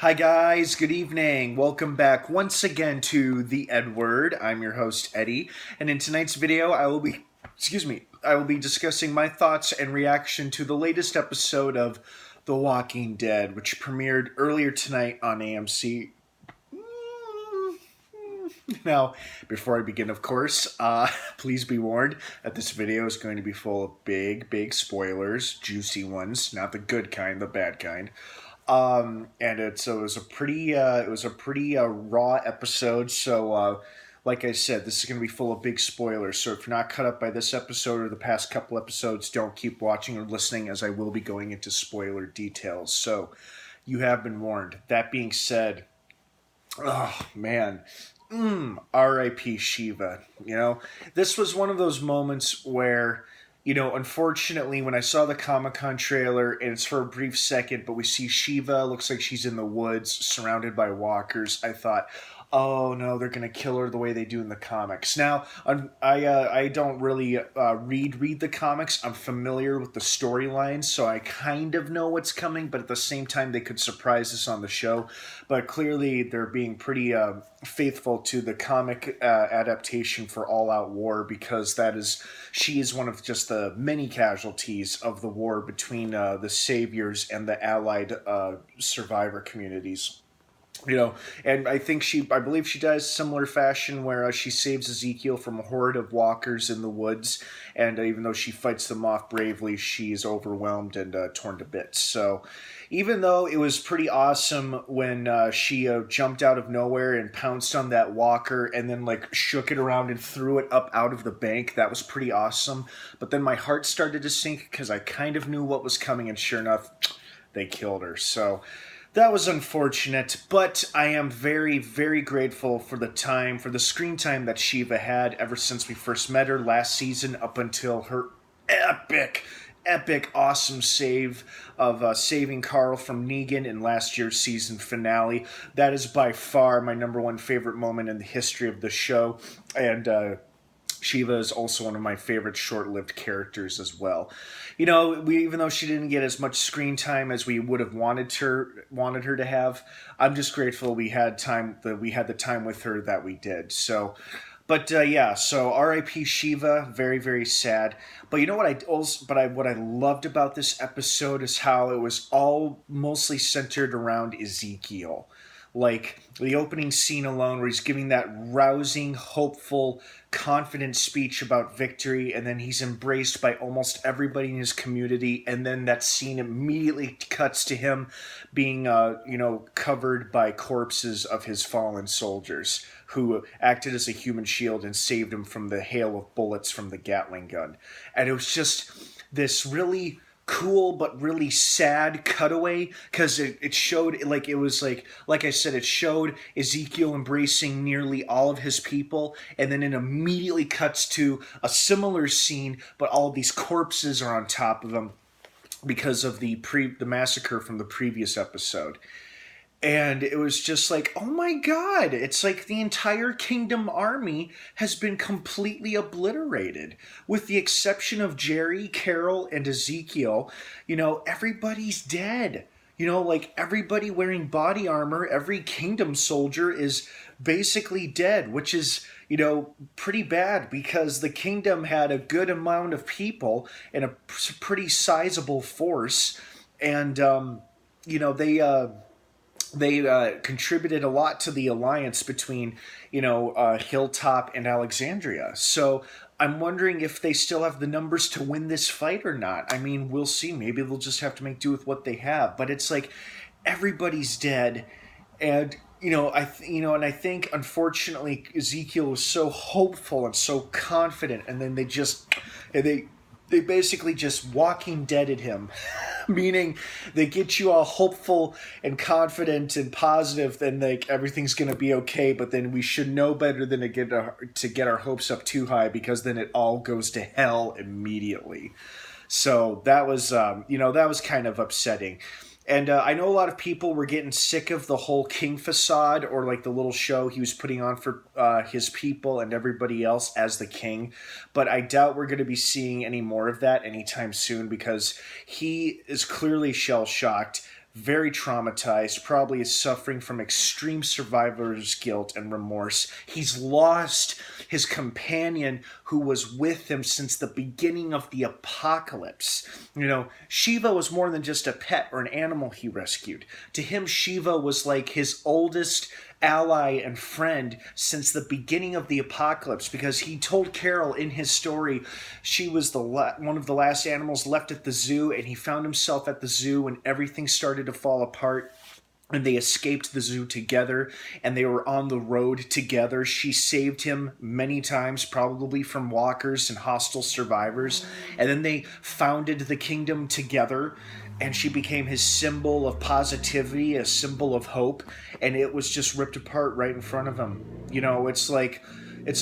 Hi guys, good evening. Welcome back once again to the EdWord. I'm your host Eddie, and in tonight's video I will be discussing my thoughts and reaction to the latest episode of The Walking Dead, which premiered earlier tonight on AMC. Now, before I begin, of course, please be warned that this video is going to be full of big spoilers, juicy ones, not the good kind, the bad kind. And it was a pretty raw episode. So, like I said, this is going to be full of big spoilers. So if you're not caught up by this episode or the past couple episodes, don't keep watching or listening, as I will be going into spoiler details. So you have been warned. That being said, oh man. R.I.P. Shiva. This was one of those moments where, unfortunately, when I saw the Comic-Con trailer, and it's for a brief second, but we see Shiva, looks like she's in the woods, surrounded by walkers, I thought, oh no, they're going to kill her the way they do in the comics. Now, I don't really read the comics. I'm familiar with the storylines, so I kind of know what's coming, but at the same time, they could surprise us on the show. But clearly, they're being pretty faithful to the comic adaptation for All Out War, because she is one of just the many casualties of the war between the Saviors and the Allied survivor communities. And I believe she dies similar fashion, where she saves Ezekiel from a horde of walkers in the woods, and even though she fights them off bravely, she is overwhelmed and torn to bits. So even though it was pretty awesome when she jumped out of nowhere and pounced on that walker and then shook it around and threw it up out of the bank, that was pretty awesome. But then my heart started to sink because I kind of knew what was coming, and sure enough, they killed her. So that was unfortunate, but I am very grateful for the screen time that Shiva had ever since we first met her last season up until her epic, awesome save of saving Carl from Negan in last year's season finale. That is by far my number one favorite moment in the history of the show, and Shiva is also one of my favorite short-lived characters as well. Even though she didn't get as much screen time as we would have wanted her to have, I'm just grateful we had the time with her that we did. So, but so R.I.P. Shiva, very sad. But you know what what I loved about this episode is how it was all mostly centered around Ezekiel. Like the opening scene alone, where he's giving that rousing, hopeful, confident speech about victory, and then he's embraced by almost everybody in his community, and then that scene immediately cuts to him being covered by corpses of his fallen soldiers who acted as a human shield and saved him from the hail of bullets from the Gatling gun. And it was just this really cool but really sad cutaway, because it showed like I said, it showed Ezekiel embracing nearly all of his people, and then it immediately cuts to a similar scene, but all of these corpses are on top of him because of the massacre from the previous episode. And it was just like, oh my God, it's like the entire Kingdom army has been completely obliterated. With the exception of Jerry, Carol, and Ezekiel, everybody's dead. Everybody wearing body armor, every Kingdom soldier is basically dead, which is, pretty bad, because the Kingdom had a good amount of people and a pretty sizable force. And, they contributed a lot to the alliance between, Hilltop and Alexandria. So I'm wondering if they still have the numbers to win this fight or not. I mean, we'll see. Maybe they'll just have to make do with what they have. But it's like everybody's dead, and I think unfortunately Ezekiel was so hopeful and so confident, and then they basically just Walking Deaded him. Meaning they get you all hopeful and confident and positive, then everything's going to be okay, but then we should know better than to get our hopes up too high, because then it all goes to hell immediately. So that was that was kind of upsetting. And I know a lot of people were getting sick of the whole king facade, or the little show he was putting on for his people and everybody else as the king. But I doubt we're going to be seeing any more of that anytime soon, because he is clearly shell-shocked very traumatized, probably is suffering from extreme survivor's guilt and remorse. He's lost his companion who was with him since the beginning of the apocalypse. You know, Shiva was more than just a pet or an animal he rescued. To him, Shiva was like his oldest ally and friend since the beginning of the apocalypse, because he told Carol in his story she was one of the last animals left at the zoo, and he found himself at the zoo when everything started to fall apart. And they escaped the zoo together, and they were on the road together. She saved him many times, probably from walkers and hostile survivors. And then they founded the kingdom together, and she became his symbol of positivity, a symbol of hope. And it was just ripped apart right in front of him. You know, it's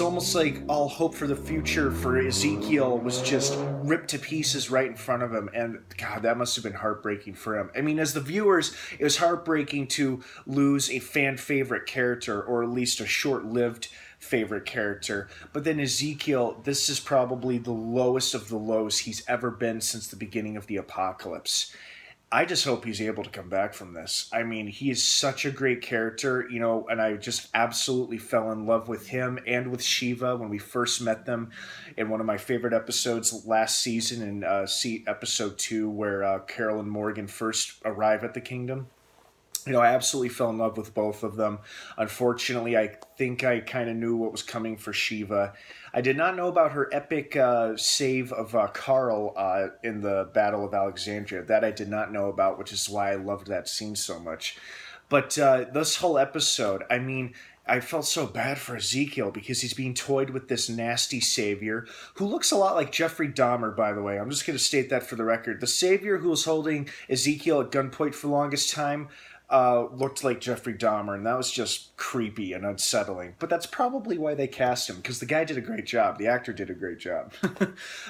almost like all hope for the future for Ezekiel was just ripped to pieces right in front of him. And God, that must have been heartbreaking for him. I mean, as the viewers, it was heartbreaking to lose a fan favorite character, or at least a short-lived favorite character. But then Ezekiel, this is probably the lowest of the lows he's ever been since the beginning of the apocalypse. I just hope he's able to come back from this. I mean, he is such a great character, you know, and I just absolutely fell in love with him and with Shiva when we first met them in one of my favorite episodes last season in episode 2, where Carol and Morgan first arrive at the kingdom. You know, I absolutely fell in love with both of them. Unfortunately, I think I kind of knew what was coming for Shiva. I did not know about her epic save of Carl in the Battle of Alexandria. That I did not know about, which is why I loved that scene so much. But this whole episode, I mean, I felt so bad for Ezekiel because he's being toyed with this nasty savior who looks a lot like Jeffrey Dahmer, by the way. I'm just going to state that for the record. The savior who was holding Ezekiel at gunpoint for the longest time looked like Jeffrey Dahmer, and that was just creepy and unsettling. But that's probably why they cast him, because the guy did a great job. The actor did a great job.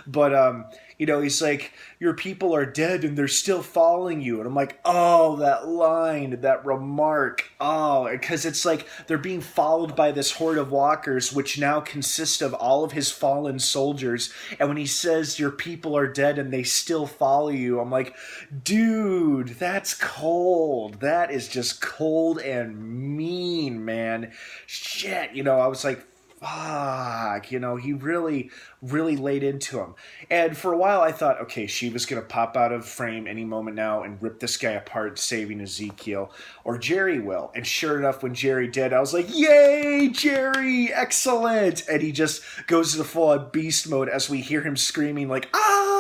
But, you know, he's like, your people are dead and they're still following you. And I'm like, oh, that line, that remark. Oh, because it's like they're being followed by this horde of walkers, which now consist of all of his fallen soldiers. And when he says your people are dead and they still follow you, I'm like, dude, that's cold. That is just cold and mean, man. Shit, you know, I was like, fuck, you know, he really, really laid into him. And for a while I thought, okay, Shiva's going to pop out of frame any moment now and rip this guy apart, saving Ezekiel. Or Jerry will. And sure enough, when Jerry did, I was like, yay, Jerry, excellent. And he just goes to the full-on beast mode as we hear him screaming like, ah!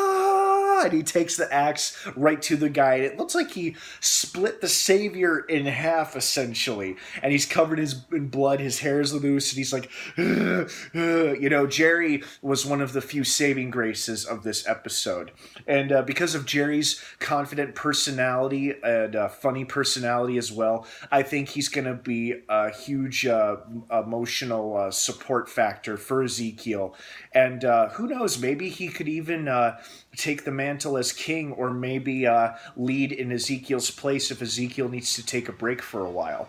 And he takes the axe right to the guy. It looks like he split the savior in half, essentially. And he's covered in blood. His hair is loose. And he's like, you know, Jerry was one of the few saving graces of this episode. And because of Jerry's confident personality and funny personality as well, I think he's going to be a huge emotional support factor for Ezekiel. And who knows, maybe he could even take the mantle as king, or maybe lead in Ezekiel's place if Ezekiel needs to take a break for a while.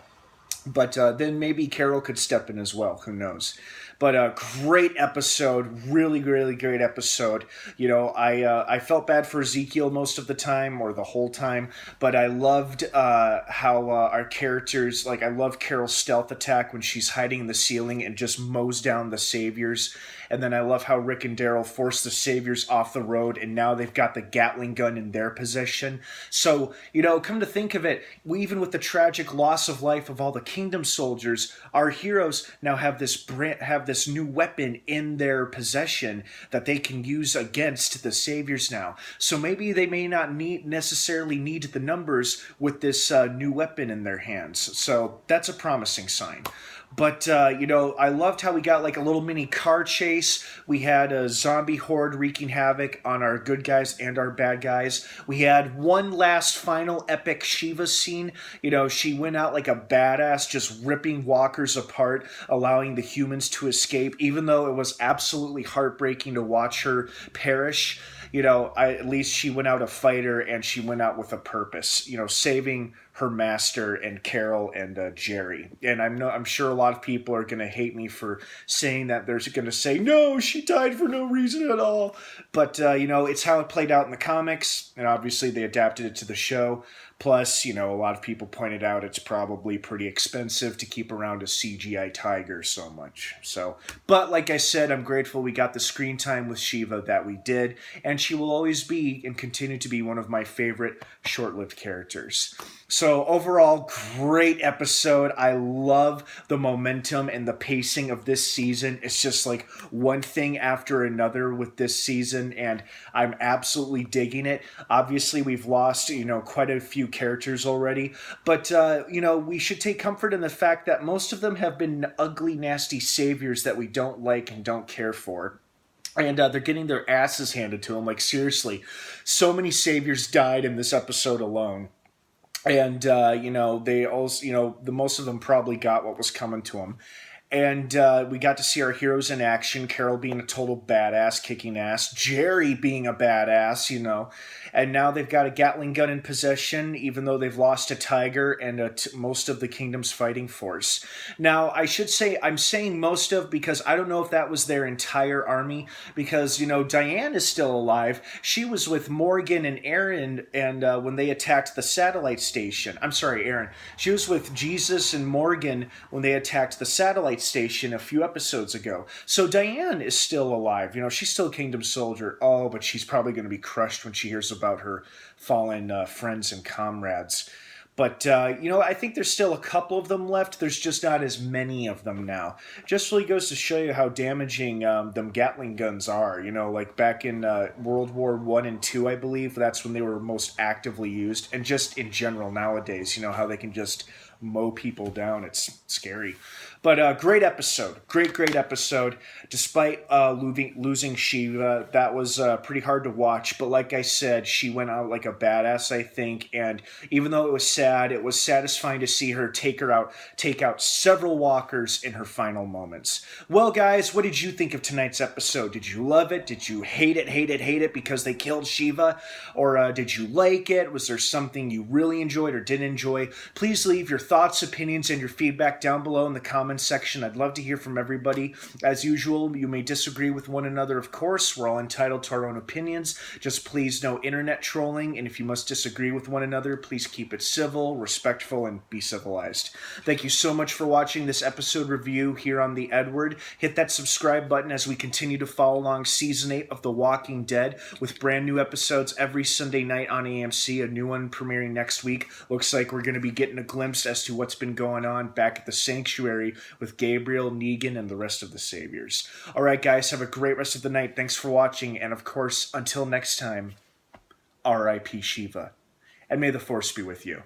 But then maybe Carol could step in as well. Who knows? But a great episode, really, really great episode. You know, I felt bad for Ezekiel most of the time, or the whole time, but I loved how our characters, like I love Carol's stealth attack when she's hiding in the ceiling and just mows down the saviors. And then I love how Rick and Daryl forced the saviors off the road, and now they've got the Gatling gun in their possession. So, you know, come to think of it, even with the tragic loss of life of all the Kingdom soldiers, our heroes now have this new weapon in their possession that they can use against the saviors now. So maybe they may not necessarily need the numbers with this new weapon in their hands. So that's a promising sign. But, you know, I loved how we got like a little mini car chase. We had a zombie horde wreaking havoc on our good guys and our bad guys. We had one last final epic Shiva scene. You know, she went out like a badass, just ripping walkers apart, allowing the humans to escape, even though it was absolutely heartbreaking to watch her perish. You know, at least she went out a fighter, and she went out with a purpose, you know, saving her master and Carol and Jerry. And I'm sure a lot of people are going to hate me for saying that. They're going to say, no, she died for no reason at all. But, you know, it's how it played out in the comics, and obviously they adapted it to the show. Plus, a lot of people pointed out it's probably pretty expensive to keep around a CGI tiger so much. But like I said, I'm grateful we got the screen time with Shiva that we did, and she will always be and continue to be one of my favorite short-lived characters. So overall, great episode. I love the momentum and the pacing of this season. It's just like one thing after another with this season, and I'm absolutely digging it. Obviously, we've lost, quite a few characters already, but, we should take comfort in the fact that most of them have been ugly, nasty saviors that we don't like and don't care for. And they're getting their asses handed to them. Like, seriously, so many saviors died in this episode alone. And, they also, the most of them probably got what was coming to them. And we got to see our heroes in action. Carol being a total badass, kicking ass. Jerry being a badass, And now they've got a Gatling gun in possession, even though they've lost a tiger and most of the kingdom's fighting force. Now, I should say, I'm saying most of because I don't know if that was their entire army. Because, Diane is still alive. She was with Morgan and Aaron and when they attacked the satellite station. I'm sorry, Aaron. She was with Jesus and Morgan when they attacked the satellite station a few episodes ago. So Diane is still alive. She's still a Kingdom soldier. Oh, but she's probably going to be crushed when she hears about her fallen friends and comrades. But, I think there's still a couple of them left. There's just not as many of them now. Just really goes to show you how damaging them Gatling guns are. Like back in World War I and II, I believe, that's when they were most actively used. And just in general nowadays, how they can just mow people down. It's scary. But great episode. Great episode. Despite losing Shiva, that was pretty hard to watch. But like I said, she went out like a badass, I think. And even though it was sad, it was satisfying to see her take out several walkers in her final moments. Well, guys, what did you think of tonight's episode? Did you love it? Did you hate it because they killed Shiva? Or did you like it? Was there something you really enjoyed or didn't enjoy? Please leave your thoughts, opinions, and your feedback down below in the comments section. I'd love to hear from everybody. As usual, you may disagree with one another, of course. We're all entitled to our own opinions. Just please no internet trolling, and if you must disagree with one another, please keep it civil, respectful, and be civilized. Thank you so much for watching this episode review here on the EdWord. Hit that subscribe button as we continue to follow along Season 8 of The Walking Dead with brand new episodes every Sunday night on AMC, a new one premiering next week. Looks like we're going to be getting a glimpse as to what's been going on back at the Sanctuary with Gabriel, Negan, and the rest of the Saviors. Alright guys, have a great rest of the night. Thanks for watching, and of course, until next time, R.I.P. Shiva. And may the Force be with you.